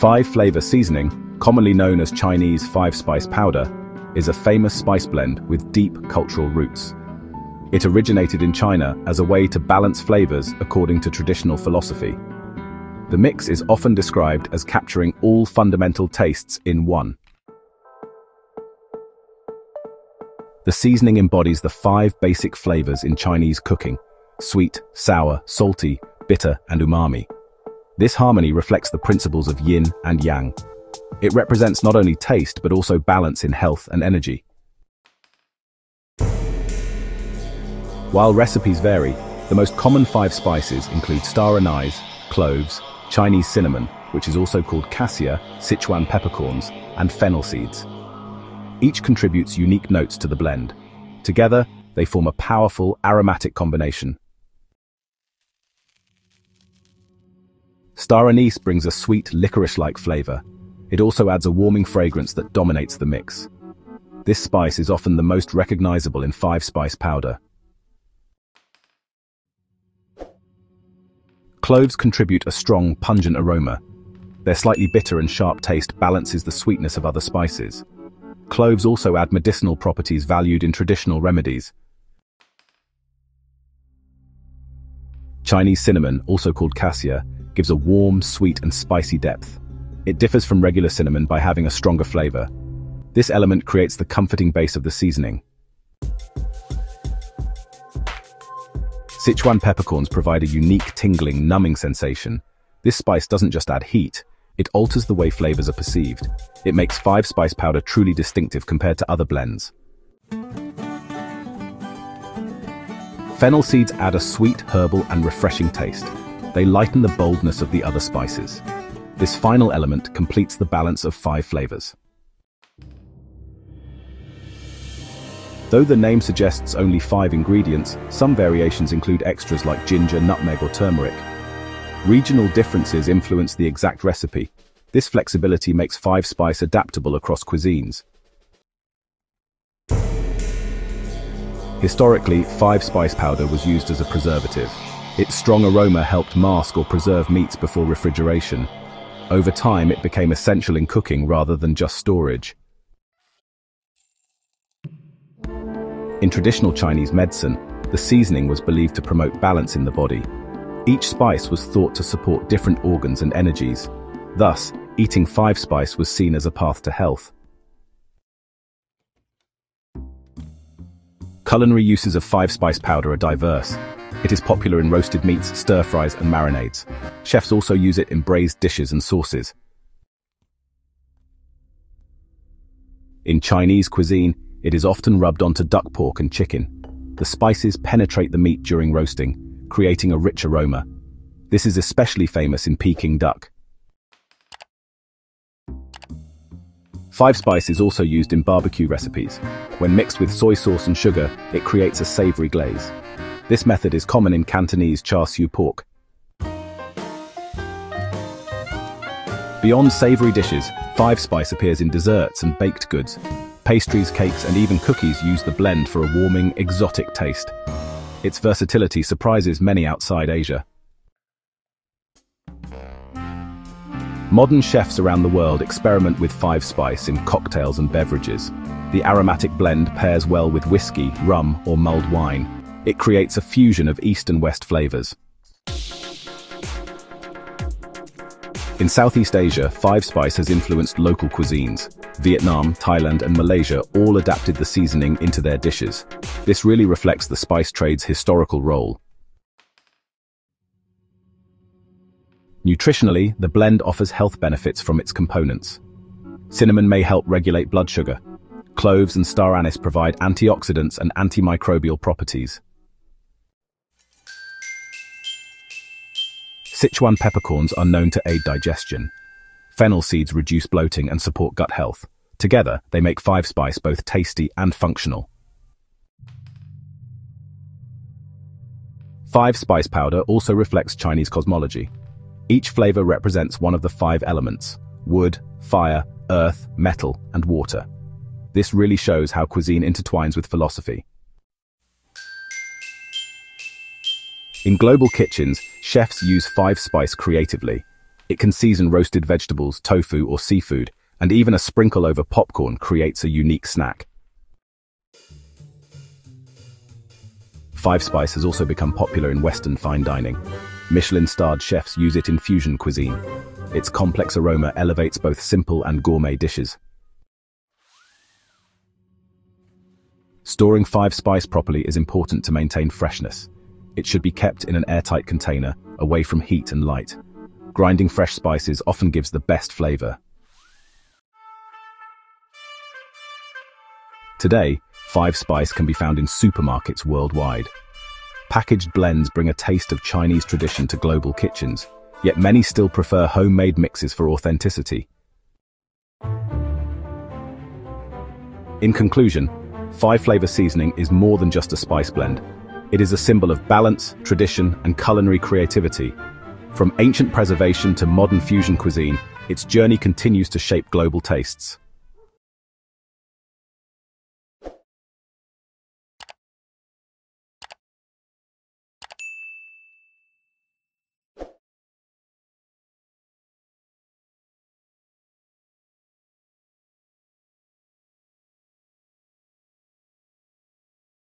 Five-flavor seasoning, commonly known as Chinese five-spice powder, is a famous spice blend with deep cultural roots. It originated in China as a way to balance flavors according to traditional philosophy. The mix is often described as capturing all fundamental tastes in one. The seasoning embodies the 5 basic flavors in Chinese cooking: sweet, sour, salty, bitter, and umami. This harmony reflects the principles of yin and yang. It represents not only taste but also balance in health and energy. While recipes vary, the most common 5 spices include star anise, cloves, Chinese cinnamon, which is also called Cassia, Sichuan peppercorns, and fennel seeds. Each contributes unique notes to the blend. Together, they form a powerful aromatic combination. Star anise brings a sweet, licorice-like flavor. It also adds a warming fragrance that dominates the mix. This spice is often the most recognizable in 5-spice powder. Cloves contribute a strong, pungent aroma. Their slightly bitter and sharp taste balances the sweetness of other spices. Cloves also add medicinal properties valued in traditional remedies. Chinese cinnamon, also called Cassia, gives a warm, sweet, and spicy depth. It differs from regular cinnamon by having a stronger flavor. This element creates the comforting base of the seasoning. Sichuan peppercorns provide a unique, tingling, numbing sensation. This spice doesn't just add heat, it alters the way flavors are perceived. It makes 5-spice powder truly distinctive compared to other blends. Fennel seeds add a sweet, herbal, and refreshing taste. They lighten the boldness of the other spices. This final element completes the balance of 5 flavors. Though the name suggests only 5 ingredients, some variations include extras like ginger, nutmeg, or turmeric. Regional differences influence the exact recipe. This flexibility makes 5-spice adaptable across cuisines. Historically, 5-spice powder was used as a preservative. Its strong aroma helped mask or preserve meats before refrigeration. Over time, it became essential in cooking rather than just storage. In traditional Chinese medicine, the seasoning was believed to promote balance in the body. Each spice was thought to support different organs and energies. Thus, eating 5-spice was seen as a path to health. Culinary uses of 5-spice powder are diverse. It is popular in roasted meats, stir-fries, and marinades. Chefs also use it in braised dishes and sauces. In Chinese cuisine, it is often rubbed onto duck pork and chicken. The spices penetrate the meat during roasting, creating a rich aroma. This is especially famous in Peking duck. 5-spice is also used in barbecue recipes. When mixed with soy sauce and sugar, it creates a savory glaze. This method is common in Cantonese char siu pork. Beyond savory dishes, 5-spice appears in desserts and baked goods. Pastries, cakes, and even cookies use the blend for a warming, exotic taste. Its versatility surprises many outside Asia. Modern chefs around the world experiment with 5-spice in cocktails and beverages. The aromatic blend pairs well with whiskey, rum, or mulled wine. It creates a fusion of East and West flavors. In Southeast Asia, 5-spice has influenced local cuisines. Vietnam, Thailand, and Malaysia all adapted the seasoning into their dishes. This really reflects the spice trade's historical role. Nutritionally, the blend offers health benefits from its components. Cinnamon may help regulate blood sugar. Cloves and star anise provide antioxidants and antimicrobial properties. Sichuan peppercorns are known to aid digestion. Fennel seeds reduce bloating and support gut health. Together, they make 5-spice both tasty and functional. 5-spice powder also reflects Chinese cosmology. Each flavor represents one of the 5 elements: wood, fire, earth, metal, and water. This really shows how cuisine intertwines with philosophy. In global kitchens, chefs use 5-spice creatively. It can season roasted vegetables, tofu, or seafood, and even a sprinkle over popcorn creates a unique snack. Five Spice has also become popular in Western fine dining. Michelin-starred chefs use it in fusion cuisine. Its complex aroma elevates both simple and gourmet dishes. Storing Five Spice properly is important to maintain freshness. It should be kept in an airtight container, away from heat and light. Grinding fresh spices often gives the best flavor. Today, Five Spice can be found in supermarkets worldwide. Packaged blends bring a taste of Chinese tradition to global kitchens, yet many still prefer homemade mixes for authenticity. In conclusion, five-flavor seasoning is more than just a spice blend. It is a symbol of balance, tradition, and culinary creativity. From ancient preservation to modern fusion cuisine, its journey continues to shape global tastes.